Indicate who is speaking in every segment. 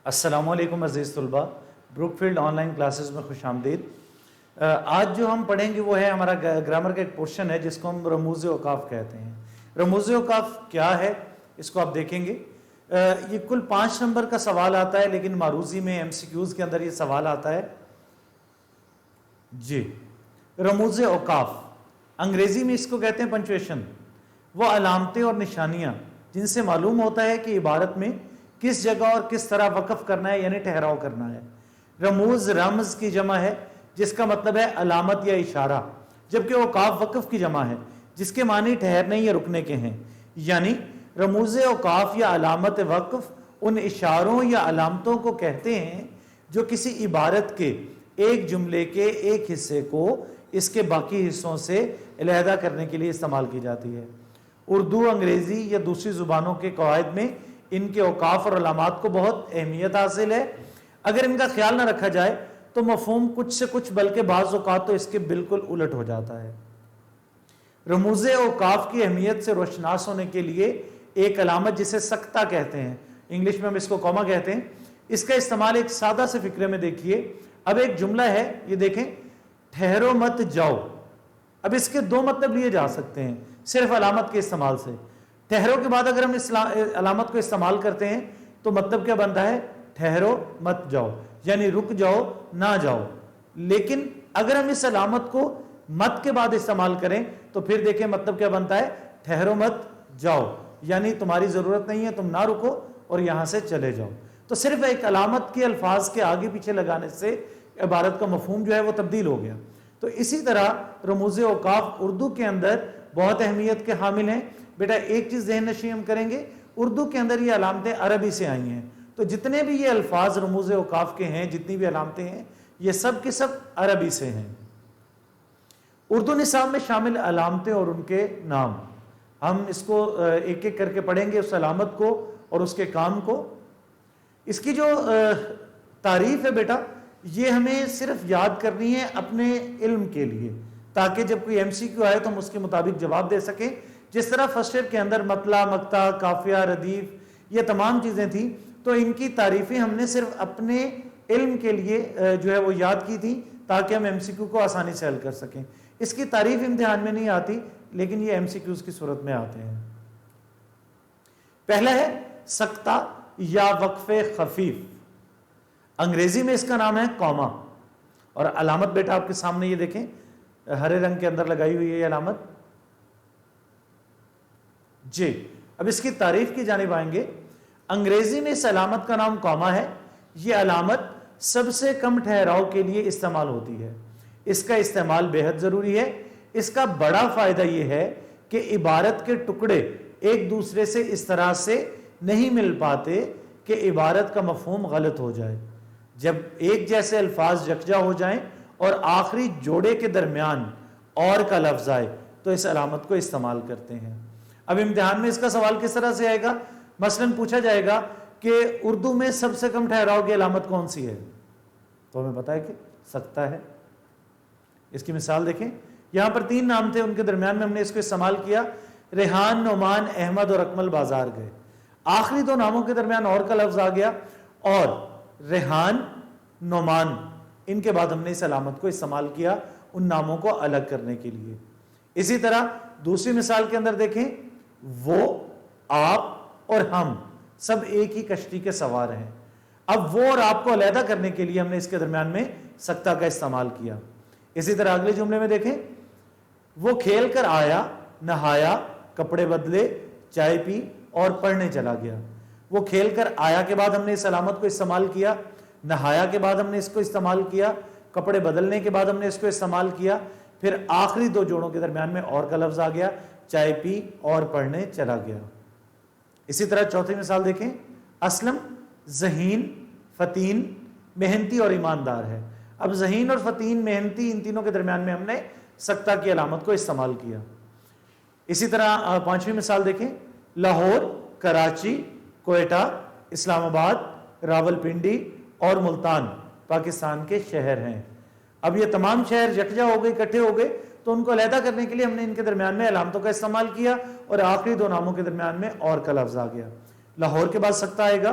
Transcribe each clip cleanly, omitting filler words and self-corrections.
Speaker 1: السلام علیکم عزیز طلباء، Brookfield online classes میں خوش آمدید۔ آج جو ہم پڑھیں گے وہ ہے ہمارا گرامر کا ایک پورشن ہے جس کو ہم رموز اوقاف کہتے ہیں۔ رموز اوقاف کیا ہے اس کو آپ دیکھیں گے۔ یہ کل 5 نمبر کا سوال آتا ہے، لیکن معروضی میں ایم سی کیوز کے اندر یہ سوال آتا ہے جی۔ رموز اوقاف انگریزی میں اس کو کہتے ہیں پنچویشن، وہ علامتیں اور نشانیاں جن سے معلوم ہوتا ہے کہ عبارت میں کس جگہ اور کس طرح وقف کرنا ہے، یعنی ٹھہراؤ کرنا ہے۔ رموز رمز کی جمع ہے جس کا مطلب ہے علامت یا اشارہ، جبکہ اوقاف وقف کی جمع ہے جس کے معنی ٹھہرنے یا رکنے کے ہیں۔ یعنی رموز اوقاف یا علامت وقف ان اشاروں یا علامتوں کو کہتے ہیں جو کسی عبارت کے ایک جملے کے ایک حصے کو اس کے باقی حصوں سے علیحدہ کرنے کے لیے استعمال کی جاتی ہے۔ اردو، انگریزی یا دوسری زبانوں کے قواعد میں ان کے اوقاف اور علامات کو بہت اہمیت حاصل ہے۔ اگر ان کا خیال نہ رکھا جائے تو مفہوم کچھ سے کچھ بلکہ بعض اوقات تو اس کے بالکل الٹ ہو جاتا ہے۔ رموز اوقاف کی اہمیت سے روشناس ہونے کے لیے ایک علامت جسے سکتہ کہتے ہیں، انگلش میں ہم اس کو کوما کہتے ہیں، اس کا استعمال ایک سادہ سے فکرے میں دیکھیے۔ اب ایک جملہ ہے، یہ دیکھیں، ٹھہرو مت جاؤ۔ اب اس کے 2 مطلب لیے جا سکتے ہیں صرف علامت کے استعمال سے۔ ٹھہرو کے بعد اگر ہم اس علامت کو استعمال کرتے ہیں تو مطلب کیا بنتا ہے؟ ٹھہرو مت جاؤ، یعنی رک جاؤ، نہ جاؤ۔ لیکن اگر ہم اس علامت کو مت کے بعد استعمال کریں تو پھر دیکھیں مطلب کیا بنتا ہے؟ ٹھہرو مت جاؤ، یعنی تمہاری ضرورت نہیں ہے، تم نہ رکو اور یہاں سے چلے جاؤ۔ تو صرف ایک علامت کے الفاظ کے آگے پیچھے لگانے سے عبارت کا مفہوم جو ہے وہ تبدیل ہو گیا۔ تو اسی طرح رموز اوقاف اردو کے اندر بہت اہمیت کے حامل ہیں۔ بیٹا ایک چیز ذہن نشین ہم کریں گے، اردو کے اندر یہ علامتیں عربی سے آئی ہیں، تو جتنے بھی یہ الفاظ رموز اوقاف کے ہیں، جتنی بھی علامتیں ہیں، یہ سب کے سب عربی سے ہیں۔ اردو نصاب میں شامل علامتیں اور ان کے نام، ہم اس کو ایک ایک کر کے پڑھیں گے، اس علامت کو اور اس کے کام کو۔ اس کی جو تعریف ہے بیٹا، یہ ہمیں صرف یاد کرنی ہے اپنے علم کے لیے، تاکہ جب کوئی ایم سی کیو آئے تو ہم اس کے مطابق جواب دے سکیں۔ جس طرح فرسٹ ایئر کے اندر مطلع، مقطع، قافیہ، ردیف، یہ تمام چیزیں تھیں، تو ان کی تعریفیں ہم نے صرف اپنے علم کے لیے جو ہے وہ یاد کی تھی تاکہ ہم ایم سی کیو کو آسانی سے حل کر سکیں۔ اس کی تعریف امتحان میں نہیں آتی، لیکن یہ ایم سی کیوز کی صورت میں آتے ہیں۔ پہلا ہے سکتہ یا وقف خفیف، انگریزی میں اس کا نام ہے کوما، اور علامت بیٹا آپ کے سامنے یہ دیکھیں، ہرے رنگ کے اندر لگائی ہوئی ہے یہ علامت جی۔ اب اس کی تعریف کی جانب آئیں گے۔ انگریزی میں اس علامت کا نام کوما ہے۔ یہ علامت سب سے کم ٹھہراؤ کے لیے استعمال ہوتی ہے۔ اس کا استعمال بے حد ضروری ہے۔ اس کا بڑا فائدہ یہ ہے کہ عبارت کے ٹکڑے ایک دوسرے سے اس طرح سے نہیں مل پاتے کہ عبارت کا مفہوم غلط ہو جائے۔ جب ایک جیسے الفاظ یکجا ہو جائیں اور آخری جوڑے کے درمیان اور کا لفظ آئے تو اس علامت کو استعمال کرتے ہیں۔ اب امتحان میں اس کا سوال کس طرح سے آئے گا؟ مثلاً پوچھا جائے گا کہ اردو میں سب سے کم ٹھہراؤ کی علامت کون سی ہے، تو ہمیں پتا ہے کہ سکتہ ہے۔ اس کی مثال دیکھیں، یہاں پر 3 نام تھے، ان کے درمیان میں ہم نے اس کو استعمال کیا۔ ریحان، نعمان، احمد اور اکمل بازار گئے۔ آخری 2 ناموں کے درمیان اور کا لفظ آ گیا، اور ریحان، نعمان، ان کے بعد ہم نے اس علامت کو استعمال کیا ان ناموں کو الگ کرنے کے لیے۔ اسی طرح دوسری مثال کے اندر دیکھیں، وہ، آپ اور ہم سب ایک ہی کشتی کے سوار ہیں۔ اب وہ اور آپ کو علیحدہ کرنے کے لیے ہم نے اس کے درمیان میں سکتہ کا استعمال کیا۔ اسی طرح اگلے جملے میں دیکھیں، وہ کھیل کر آیا، نہایا، کپڑے بدلے، چائے پی اور پڑھنے چلا گیا۔ وہ کھیل کر آیا کے بعد ہم نے اس علامت کو استعمال کیا، نہایا کے بعد ہم نے اس کو استعمال کیا، کپڑے بدلنے کے بعد ہم نے اس کو استعمال کیا، پھر آخری 2 جوڑوں کے درمیان میں اور کا لفظ آ گیا، چائے پی اور پڑھنے چلا گیا۔ اسی طرح چوتھی مثال دیکھیں، اسلم ذہین، فتین، محنتی اور ایماندار ہے۔ اب ذہین اور فتین، محنتی، ان تینوں کے درمیان میں ہم نے سکتہ کی علامت کو استعمال کیا۔ اسی طرح 5ویں مثال دیکھیں، لاہور، کراچی، کوئٹہ، اسلام آباد، راولپنڈی اور ملتان پاکستان کے شہر ہیں۔ اب یہ تمام شہر یکجا ہو گئے، اکٹھے ہو گئے، تو ان کو علیحدہ کرنے کے لیے ہم نے ان کے درمیان میں علامتوں کا استعمال کیا، اور آخری 2 ناموں کے درمیان میں اور کا لفظ آ گیا۔ لاہور کے بعد سکتہ آئے گا،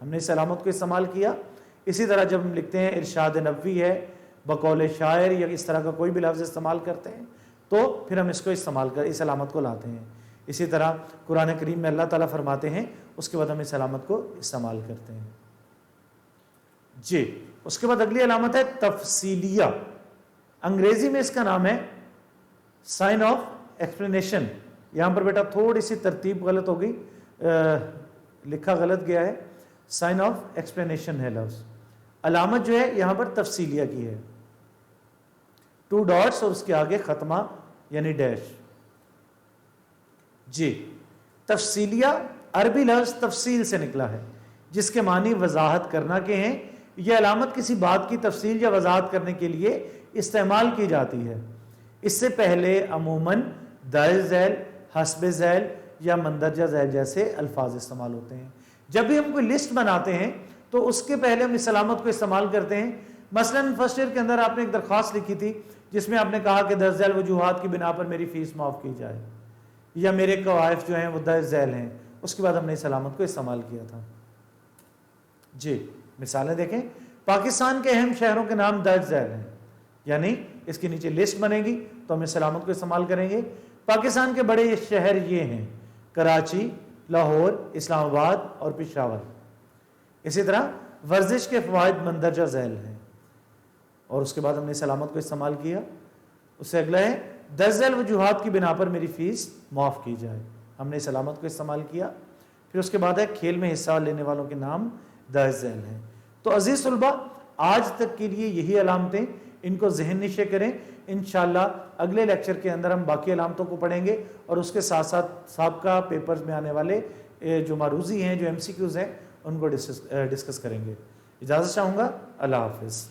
Speaker 1: ہم نے اس علامت کو استعمال کیا. اسی طرح جب ہم لکھتے ہیں ارشاد نبوی ہے بقول شاعر یا اس طرح کا کوئی بھی لفظ استعمال کرتے ہیں تو پھر ہم اس کو استعمال کر اس علامت کو لاتے ہیں. اسی طرح قرآن کریم میں اللہ تعالیٰ فرماتے ہیں اس کے بعد ہم اس علامت کو استعمال کرتے ہیں. جی اس کے بعد اگلی علامت ہے تفصیلیہ. انگریزی میں اس کا نام ہے سائن آف ایکسپلینیشن. یہاں پر بیٹا تھوڑی سی ترتیب غلط ہو گئی, لکھا غلط گیا ہے, سائن آف ایکسپلینیشن ہے لفظ. علامت جو ہے یہاں پر تفصیلیہ کی ہے, 2 ڈاٹس اور اس کے آگے ختمہ یعنی ڈیش. جی تفصیلیہ عربی لفظ تفصیل سے نکلا ہے جس کے معنی وضاحت کرنا کے ہیں. یہ علامت کسی بات کی تفصیل یا وضاحت کرنے کے لیے استعمال کی جاتی ہے. اس سے پہلے عموماً دال ذیل, حسب ذیل یا مندرجہ ذیل جیسے الفاظ استعمال ہوتے ہیں. جب بھی ہم کوئی لسٹ بناتے ہیں تو اس کے پہلے ہم اس علامت کو استعمال کرتے ہیں. مثلاً فرسٹ ایئر کے اندر آپ نے ایک درخواست لکھی تھی جس میں آپ نے کہا کہ درج ذیل وجوہات کی بنا پر میری فیس معاف کی جائے یا میرے قوائف جو ہیں وہ درج ذیل ہیں. اس کے بعد ہم نے اس علامت کو استعمال کیا تھا. جی مثالیں دیکھیں. پاکستان کے اہم شہروں کے نام درج ذیل ہیں, یعنی اس کے نیچے لسٹ بنے گی تو ہم اس علامت کو استعمال کریں گے. پاکستان کے بڑے شہر یہ ہیں کراچی, لاہور, اسلام آباد اور پشاور. اسی طرح ورزش کے فوائد مندرجہ ذیل ہیں اور اس کے بعد ہم نے اس علامت کو استعمال کیا. اس سے اگلا ہے درج ذیل وجوہات کی بنا پر میری فیس معاف کی جائے. ہم نے اس علامت کو استعمال کیا. پھر اس کے بعد ہے کھیل میں حصہ لینے والوں کے نام درج ذیل ہیں. تو عزیز طلبہ آج تک کے لیے یہی علامتیں, ان کو ذہن نشے کریں. انشاءاللہ اگلے لیکچر کے اندر ہم باقی علامتوں کو پڑھیں گے اور اس کے ساتھ ساتھ سابقہ پیپرز میں آنے والے جو معروضی ہیں, جو MCQs ہیں, ان کو ڈسکس کریں گے. اجازت چاہوں گا. اللہ حافظ.